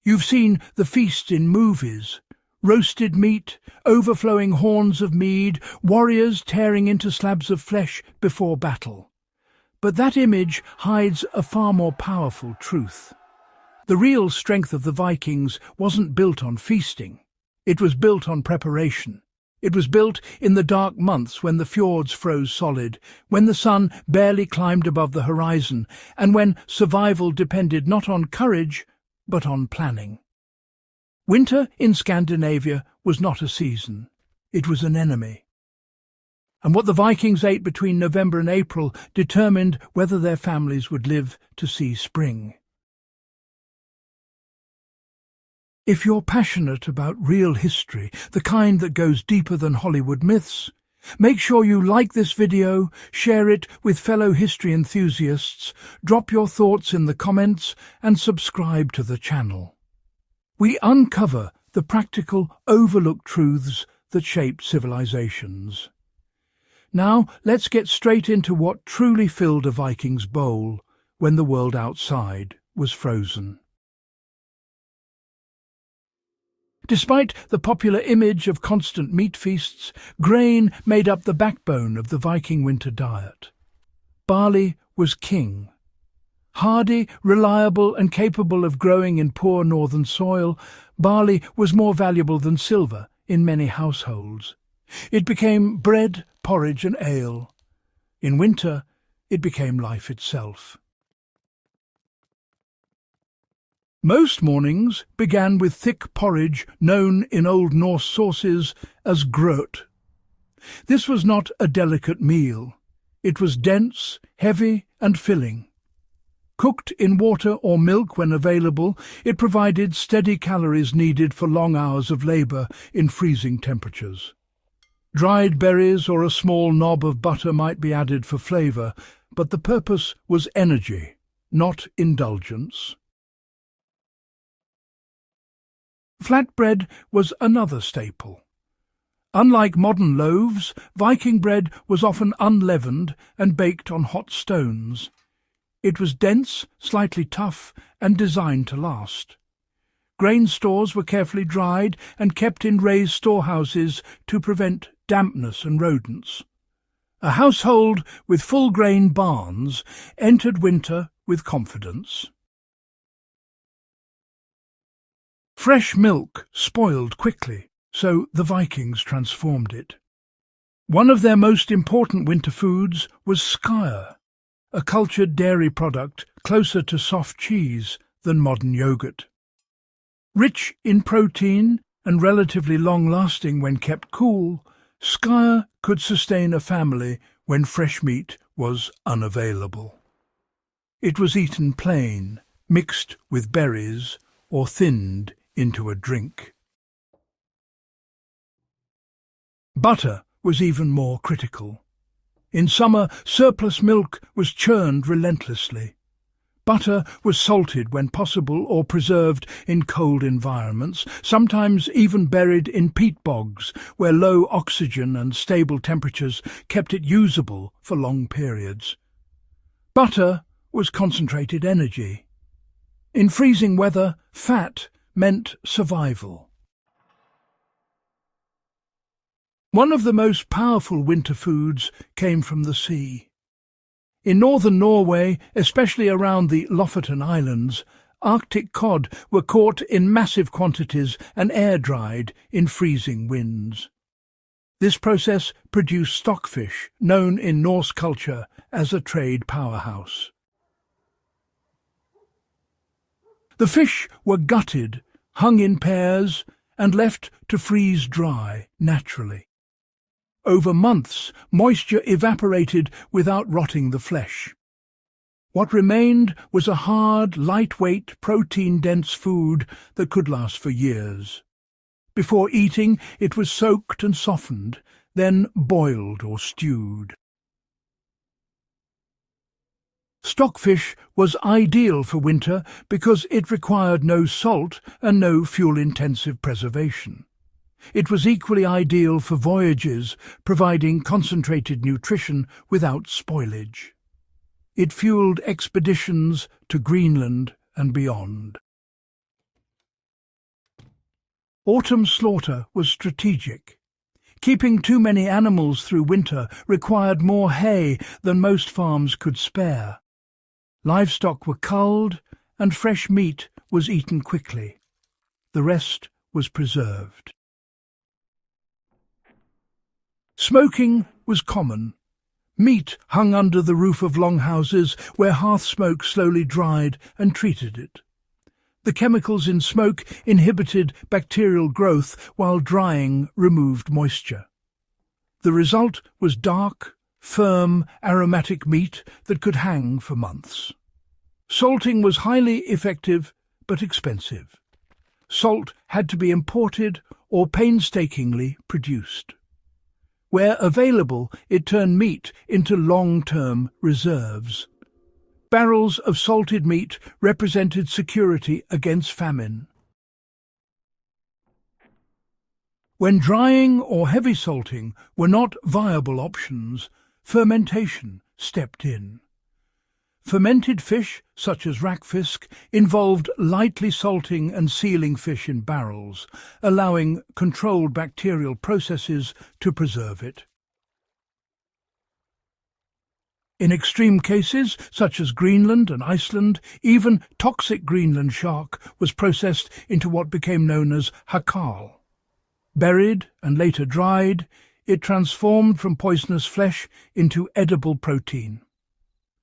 You've seen the feasts in movies. Roasted meat, overflowing horns of mead, warriors tearing into slabs of flesh before battle. But that image hides a far more powerful truth. The real strength of the Vikings wasn't built on feasting. It was built on preparation. It was built in the dark months when the fjords froze solid, when the sun barely climbed above the horizon, and when survival depended not on courage, but on planning. Winter in Scandinavia was not a season. It was an enemy. And what the Vikings ate between November and April determined whether their families would live to see spring. If you're passionate about real history, the kind that goes deeper than Hollywood myths, make sure you like this video, share it with fellow history enthusiasts, drop your thoughts in the comments, and subscribe to the channel. We uncover the practical, overlooked truths that shaped civilizations. Now, let's get straight into what truly filled a Viking's bowl when the world outside was frozen. Despite the popular image of constant meat feasts, grain made up the backbone of the Viking winter diet. Barley was king. Hardy, reliable and capable of growing in poor northern soil, barley was more valuable than silver in many households. It became bread, porridge and ale. In winter, it became life itself. Most mornings began with thick porridge known in Old Norse sources as grøt. This was not a delicate meal. It was dense, heavy and filling. Cooked in water or milk when available, it provided steady calories needed for long hours of labour in freezing temperatures. Dried berries or a small knob of butter might be added for flavour, but the purpose was energy, not indulgence. Flatbread was another staple. Unlike modern loaves, Viking bread was often unleavened and baked on hot stones. It was dense, slightly tough, and designed to last. Grain stores were carefully dried and kept in raised storehouses to prevent dampness and rodents. A household with full-grain barns entered winter with confidence. Fresh milk spoiled quickly, so the Vikings transformed it. One of their most important winter foods was skyr, a cultured dairy product closer to soft cheese than modern yogurt. Rich in protein and relatively long-lasting when kept cool, skyr could sustain a family when fresh meat was unavailable. It was eaten plain, mixed with berries, or thinned into a drink. Butter was even more critical. In summer, surplus milk was churned relentlessly. Butter was salted when possible or preserved in cold environments, sometimes even buried in peat bogs, where low oxygen and stable temperatures kept it usable for long periods. Butter was concentrated energy. In freezing weather, fat meant survival. One of the most powerful winter foods came from the sea. In northern Norway, especially around the Lofoten Islands, Arctic cod were caught in massive quantities and air-dried in freezing winds. This process produced stockfish, known in Norse culture as a trade powerhouse. The fish were gutted, hung in pairs, and left to freeze dry naturally. Over months, moisture evaporated without rotting the flesh. What remained was a hard, lightweight, protein-dense food that could last for years. Before eating, it was soaked and softened, then boiled or stewed. Stockfish was ideal for winter because it required no salt and no fuel-intensive preservation. It was equally ideal for voyages, providing concentrated nutrition without spoilage. It fueled expeditions to Greenland and beyond. Autumn slaughter was strategic. Keeping too many animals through winter required more hay than most farms could spare. Livestock were culled, and fresh meat was eaten quickly. The rest was preserved. Smoking was common. Meat hung under the roof of longhouses where hearth smoke slowly dried and treated it. The chemicals in smoke inhibited bacterial growth while drying removed moisture. The result was dark, firm, aromatic meat that could hang for months. Salting was highly effective but expensive. Salt had to be imported or painstakingly produced. Where available, it turned meat into long-term reserves. Barrels of salted meat represented security against famine. When drying or heavy salting were not viable options, fermentation stepped in. Fermented fish, such as rackfisk, involved lightly salting and sealing fish in barrels, allowing controlled bacterial processes to preserve it. In extreme cases, such as Greenland and Iceland, even toxic Greenland shark was processed into what became known as hakal. Buried and later dried, it transformed from poisonous flesh into edible protein.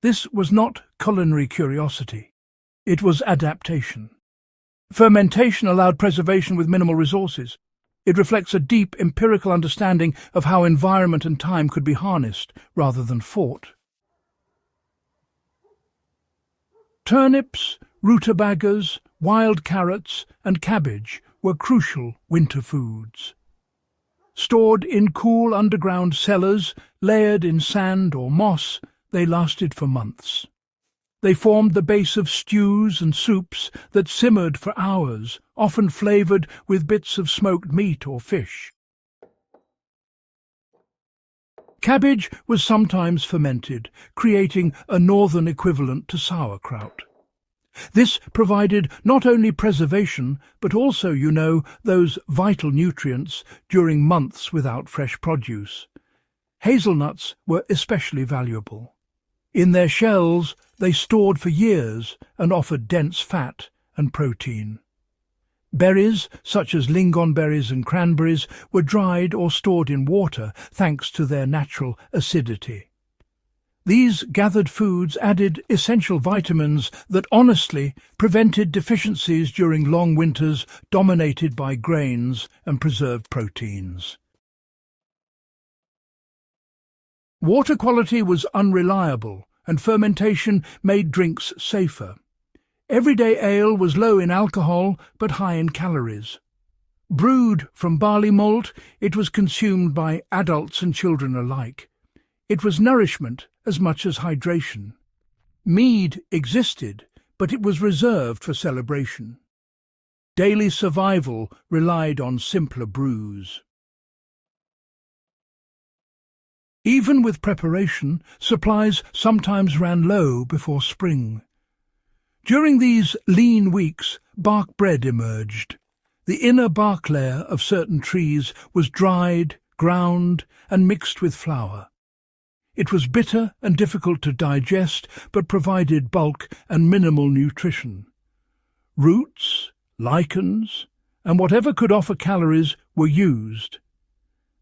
This was not culinary curiosity. It was adaptation. Fermentation allowed preservation with minimal resources. It reflects a deep empirical understanding of how environment and time could be harnessed rather than fought. Turnips, rutabagas, wild carrots and cabbage were crucial winter foods. Stored in cool underground cellars, layered in sand or moss, they lasted for months. They formed the base of stews and soups that simmered for hours, often flavoured with bits of smoked meat or fish. Cabbage was sometimes fermented, creating a northern equivalent to sauerkraut. This provided not only preservation, but also, those vital nutrients during months without fresh produce. Hazelnuts were especially valuable. In their shells, they stored for years and offered dense fat and protein. Berries, such as lingonberries and cranberries, were dried or stored in water thanks to their natural acidity. These gathered foods added essential vitamins that honestly prevented deficiencies during long winters dominated by grains and preserved proteins. Water quality was unreliable, and fermentation made drinks safer. Everyday ale was low in alcohol but high in calories. Brewed from barley malt, it was consumed by adults and children alike. It was nourishment as much as hydration. Mead existed, but it was reserved for celebration. Daily survival relied on simpler brews. Even with preparation, supplies sometimes ran low before spring. During these lean weeks, bark bread emerged. The inner bark layer of certain trees was dried, ground, and mixed with flour. It was bitter and difficult to digest, but provided bulk and minimal nutrition. Roots, lichens, and whatever could offer calories were used.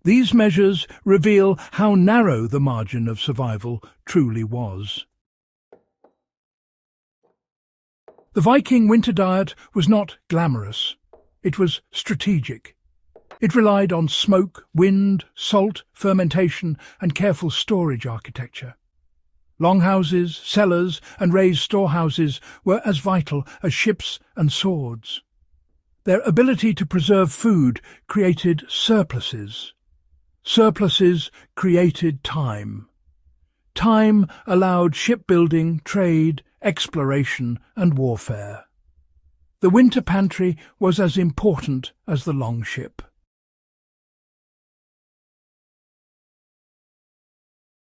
These measures reveal how narrow the margin of survival truly was. The Viking winter diet was not glamorous. It was strategic. It relied on smoke, wind, salt, fermentation, and careful storage architecture. Longhouses, cellars, and raised storehouses were as vital as ships and swords. Their ability to preserve food created surpluses. Surpluses created time. Time allowed shipbuilding, trade, exploration, and warfare. The winter pantry was as important as the longship.